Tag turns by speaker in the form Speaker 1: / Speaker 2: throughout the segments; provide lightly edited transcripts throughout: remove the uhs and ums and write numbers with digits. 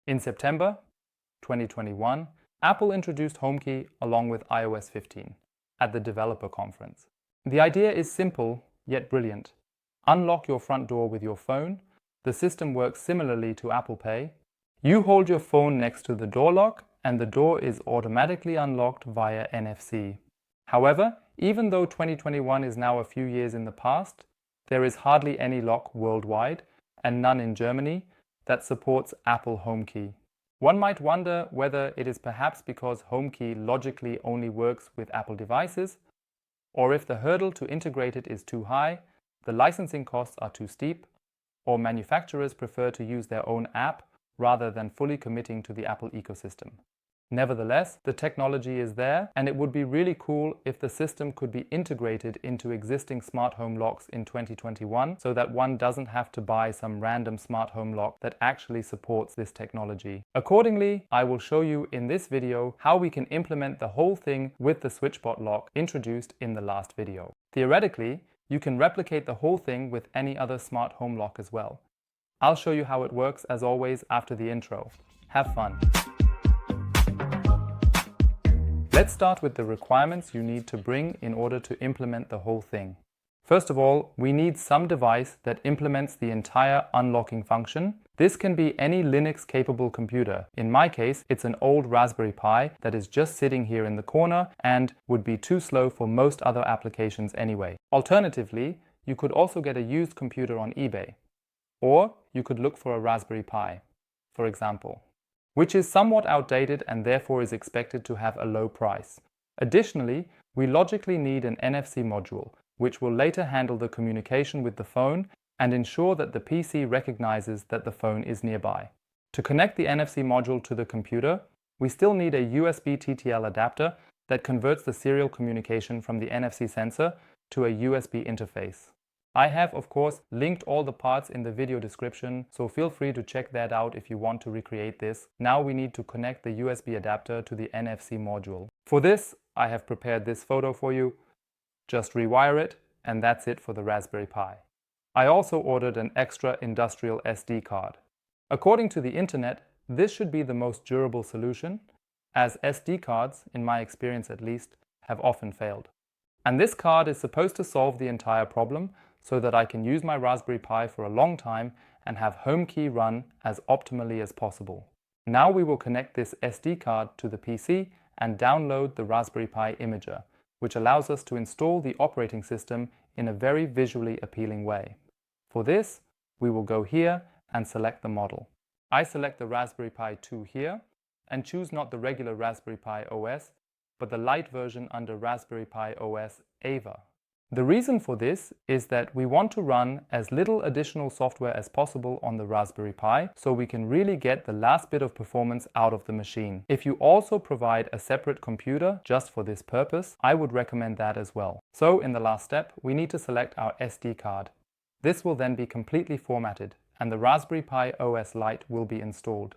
Speaker 1: In September 2021, Apple introduced Homekey along with iOS 15 at the developer conference. The idea is simple yet brilliant. Unlock your front door with your phone. The system works similarly to Apple Pay. You hold your phone next to the door lock and the door is automatically unlocked via NFC. However, even though 2021 is now a few years in the past, there is hardly any lock worldwide and none in Germany that supports Apple Homekey. One might wonder whether it is perhaps because Homekey logically only works with Apple devices, or if the hurdle to integrate it is too high, the licensing costs are too steep, or manufacturers prefer to use their own app rather than fully committing to the Apple ecosystem. Nevertheless, the technology is there, and it would be really cool if the system could be integrated into existing smart home locks in 2021 so that one doesn't have to buy some random smart home lock that actually supports this technology. Accordingly, I will show you in this video how we can implement the whole thing with the SwitchBot lock introduced in the last video. Theoretically, you can replicate the whole thing with any other smart home lock as well. I'll show you how it works as always after the intro. Have fun! Let's start with the requirements you need to bring in order to implement the whole thing. First of all, we need some device that implements the entire unlocking function. This can be any Linux-capable computer. In my case, it's an old Raspberry Pi that is just sitting here in the corner and would be too slow for most other applications anyway. Alternatively, you could also get a used computer on eBay. Or you could look for a Raspberry Pi, for example, which is somewhat outdated and therefore is expected to have a low price. Additionally, we logically need an NFC module, which will later handle the communication with the phone and ensure that the PC recognizes that the phone is nearby. To connect the NFC module to the computer, we still need a USB TTL adapter that converts the serial communication from the NFC sensor to a USB interface. I have, of course, linked all the parts in the video description, so feel free to check that out if you want to recreate this. Now we need to connect the USB adapter to the NFC module. For this, I have prepared this photo for you. Just rewire it, and that's it for the Raspberry Pi. I also ordered an extra industrial SD card. According to the internet, this should be the most durable solution, as SD cards, in my experience at least, have often failed. And this card is supposed to solve the entire problem, so that I can use my Raspberry Pi for a long time and have Homekey run as optimally as possible. Now we will connect this SD card to the PC and download the Raspberry Pi imager, which allows us to install the operating system in a very visually appealing way. For this, we will go here and select the model. I select the Raspberry Pi 2 here and choose not the regular Raspberry Pi OS, but the light version under Raspberry Pi OS Ava. The reason for this is that we want to run as little additional software as possible on the Raspberry Pi so we can really get the last bit of performance out of the machine. If you also provide a separate computer just for this purpose, I would recommend that as well. So in the last step, we need to select our SD card. This will then be completely formatted and the Raspberry Pi OS Lite will be installed.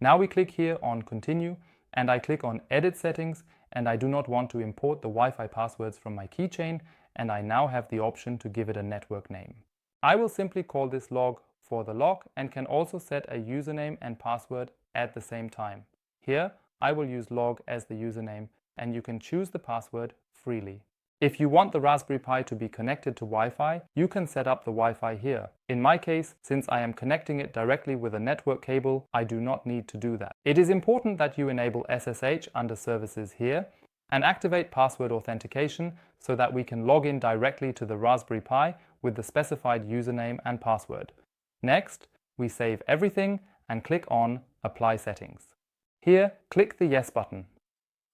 Speaker 1: Now we click here on Continue and I click on Edit Settings, and I do not want to import the Wi-Fi passwords from my keychain, and I now have the option to give it a network name. I will simply call this log for the lock and can also set a username and password at the same time. Here, I will use log as the username, and you can choose the password freely. If you want the Raspberry Pi to be connected to Wi-Fi, you can set up the Wi-Fi here. In my case, since I am connecting it directly with a network cable, I do not need to do that. It is important that you enable SSH under Services here and activate password authentication so that we can log in directly to the Raspberry Pi with the specified username and password. Next, we save everything and click on Apply Settings. Here, click the Yes button.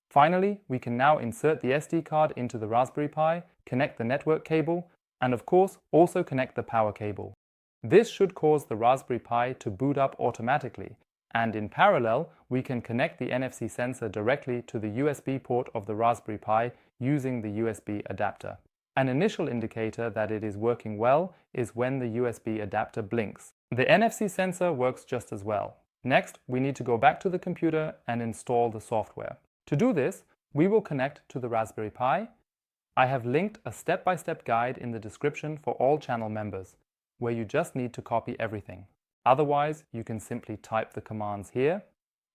Speaker 1: Finally, we can now insert the SD card into the Raspberry Pi, connect the network cable, and of course also connect the power cable. This should cause the Raspberry Pi to boot up automatically, and in parallel we can connect the NFC sensor directly to the USB port of the Raspberry Pi using the USB adapter. An initial indicator that it is working well is when the USB adapter blinks. The NFC sensor works just as well. Next, we need to go back to the computer and install the software. To do this, we will connect to the Raspberry Pi. I have linked a step-by-step guide in the description for all channel members, where you just need to copy everything. Otherwise, you can simply type the commands here.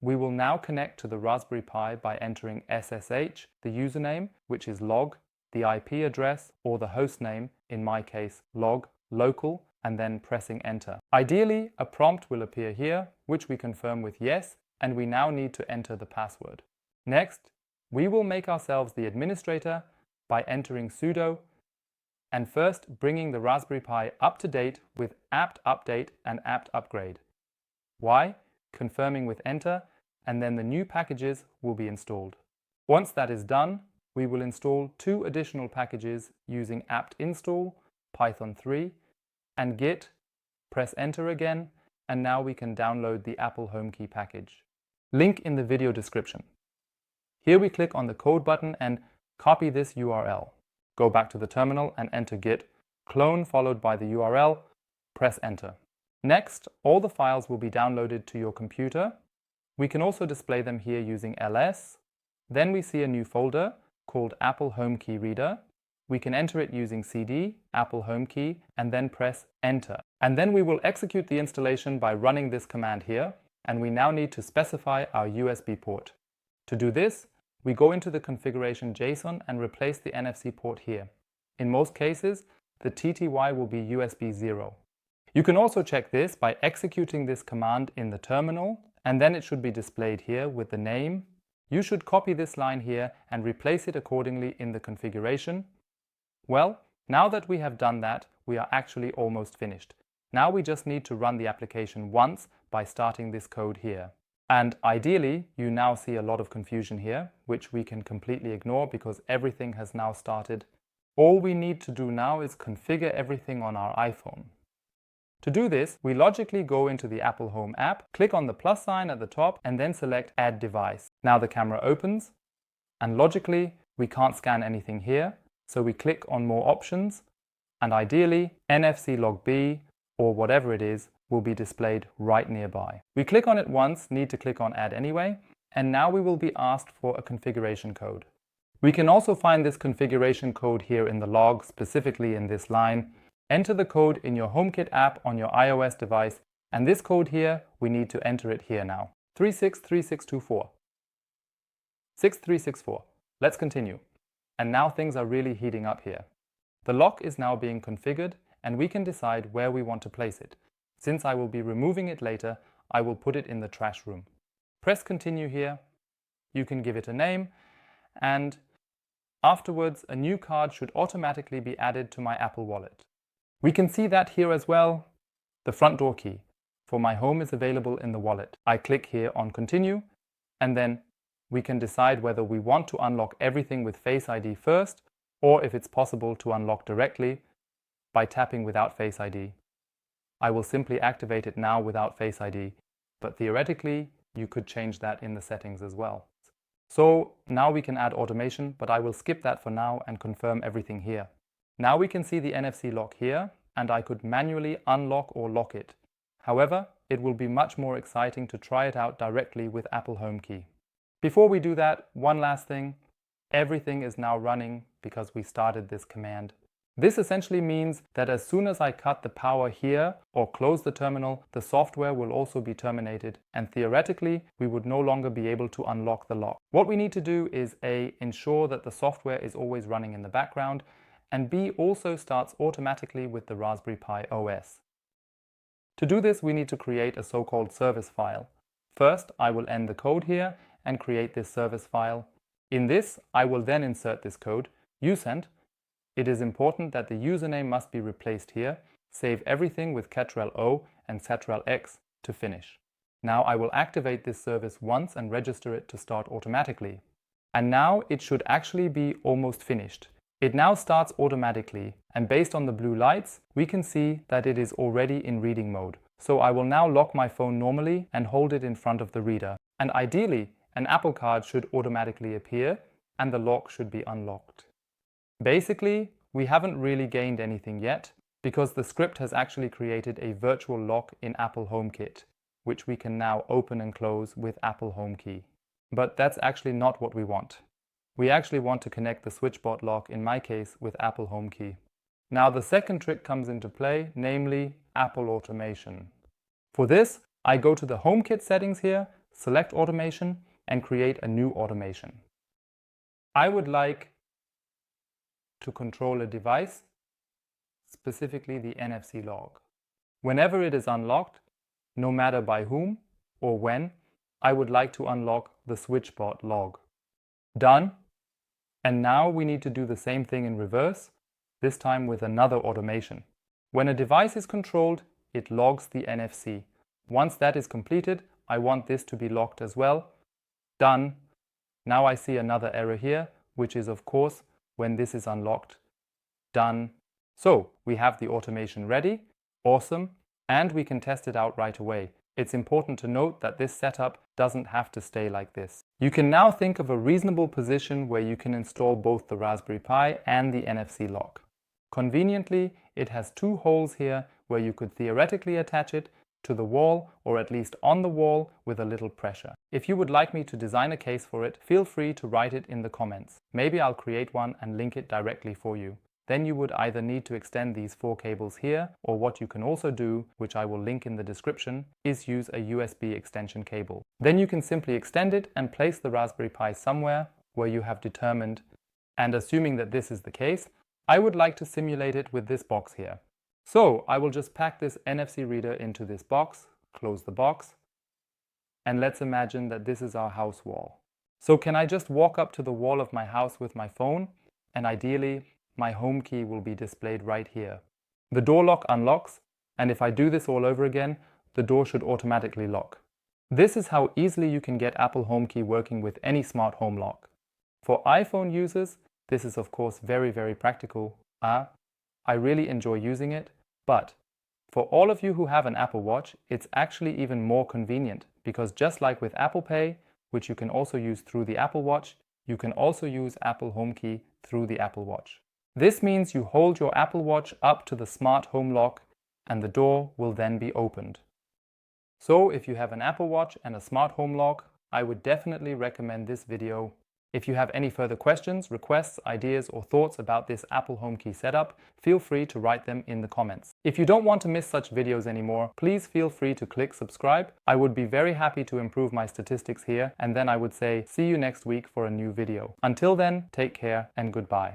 Speaker 1: We will now connect to the Raspberry Pi by entering SSH, the username, which is log, the IP address, or the host name, in my case log, local, and then pressing enter. Ideally, a prompt will appear here, which we confirm with yes, and we now need to enter the password. Next, we will make ourselves the administrator by entering sudo and first bringing the Raspberry Pi up to date with apt update and apt upgrade. Why? Confirming with enter, and then the new packages will be installed. Once that is done, we will install 2 additional packages using apt install, Python 3, and git, press enter again, and now we can download the Apple Homekey package. Link in the video description. Here we click on the code button and copy this URL. Go back to the terminal and enter git, clone followed by the URL, press enter. Next, all the files will be downloaded to your computer. We can also display them here using ls. Then we see a new folder called Apple Homekey Reader. We can enter it using cd, Apple Homekey, and then press enter. And then we will execute the installation by running this command here, and we now need to specify our USB port. To do this, we go into the configuration JSON and replace the NFC port here. In most cases, the TTY will be USB 0. You can also check this by executing this command in the terminal, and then it should be displayed here with the name. You should copy this line here and replace it accordingly in the configuration. Well, now that we have done that, we are actually almost finished. Now we just need to run the application once by starting this code here. And ideally, you now see a lot of confusion here, which we can completely ignore because everything has now started. All we need to do now is configure everything on our iPhone. To do this, we logically go into the Apple Home app, click on the plus sign at the top, and then select Add Device. Now the camera opens, and logically, we can't scan anything here, so we click on More Options, and ideally, NFC Log B, or whatever it is, will be displayed right nearby. We click on it once, need to click on Add anyway, and now we will be asked for a configuration code. We can also find this configuration code here in the log, specifically in this line. Enter the code in your HomeKit app on your iOS device, and this code here, we need to enter it here now. 363624. 6364. Let's continue. And now things are really heating up here. The lock is now being configured, and we can decide where we want to place it. Since I will be removing it later, I will put it in the trash room. Press continue here. You can give it a name, and afterwards a new card should automatically be added to my Apple Wallet. We can see that here as well. The front door key for my home is available in the wallet. I click here on continue, and then we can decide whether we want to unlock everything with Face ID first, or if it's possible to unlock directly by tapping without Face ID. I will simply activate it now without Face ID, but theoretically you could change that in the settings as well. So now we can add automation, but I will skip that for now and confirm everything here. Now we can see the NFC lock here, and I could manually unlock or lock it. However, it will be much more exciting to try it out directly with Apple Homekey. Before we do that, one last thing. Everything is now running because we started this command. This essentially means that as soon as I cut the power here or close the terminal, the software will also be terminated, and theoretically we would no longer be able to unlock the lock. What we need to do is A, ensure that the software is always running in the background, and B, also starts automatically with the Raspberry Pi OS. To do this, we need to create a so-called service file. First, I will end the code here and create this service file. In this, I will then insert this code, usend. It is important that the username must be replaced here. Save everything with Ctrl-O and Ctrl-X to finish. Now I will activate this service once and register it to start automatically. And now it should actually be almost finished. It now starts automatically, and based on the blue lights, we can see that it is already in reading mode. So I will now lock my phone normally and hold it in front of the reader. And ideally, an Apple Card should automatically appear and the lock should be unlocked. Basically, we haven't really gained anything yet because the script has actually created a virtual lock in Apple HomeKit, which we can now open and close with Apple Homekey. But that's actually not what we want. We actually want to connect the SwitchBot lock, in my case, with Apple Homekey. Now the second trick comes into play, namely Apple Automation. For this, I go to the HomeKit settings here, select automation, and create a new automation. I would like to control a device, specifically the NFC log. Whenever it is unlocked, no matter by whom or when, I would like to unlock the SwitchBot log. Done. And now we need to do the same thing in reverse, this time with another automation. When a device is controlled, it logs the NFC. Once that is completed, I want this to be locked as well. Done. Now I see another error here, which is of course when this is unlocked. Done. So we have the automation ready. Awesome. And we can test it out right away. It's important to note that this setup doesn't have to stay like this. You can now think of a reasonable position where you can install both the Raspberry Pi and the NFC lock. Conveniently, it has two holes here where you could theoretically attach it to the wall, or at least on the wall with a little pressure. If you would like me to design a case for it, feel free to write it in the comments. Maybe I'll create one and link it directly for you. Then you would either need to extend these 4 cables here, or what you can also do, which I will link in the description, is use a USB extension cable. Then you can simply extend it and place the Raspberry Pi somewhere where you have determined. And assuming that this is the case, I would like to simulate it with this box here. So I will just pack this NFC reader into this box, close the box, and let's imagine that this is our house wall. So can I just walk up to the wall of my house with my phone, and ideally my home key will be displayed right here. The door lock unlocks, and if I do this all over again, the door should automatically lock. This is how easily you can get Apple Homekey working with any smart home lock. For iPhone users, this is of course very, very practical. I really enjoy using it, but for all of you who have an Apple Watch, it's actually even more convenient, because just like with Apple Pay, which you can also use through the Apple Watch, you can also use Apple Homekey through the Apple Watch. This means you hold your Apple Watch up to the smart home lock and the door will then be opened. So if you have an Apple Watch and a smart home lock, I would definitely recommend this video. If you have any further questions, requests, ideas or thoughts about this Apple Homekey setup, feel free to write them in the comments. If you don't want to miss such videos anymore, please feel free to click subscribe. I would be very happy to improve my statistics here, and then I would say see you next week for a new video. Until then, take care and goodbye.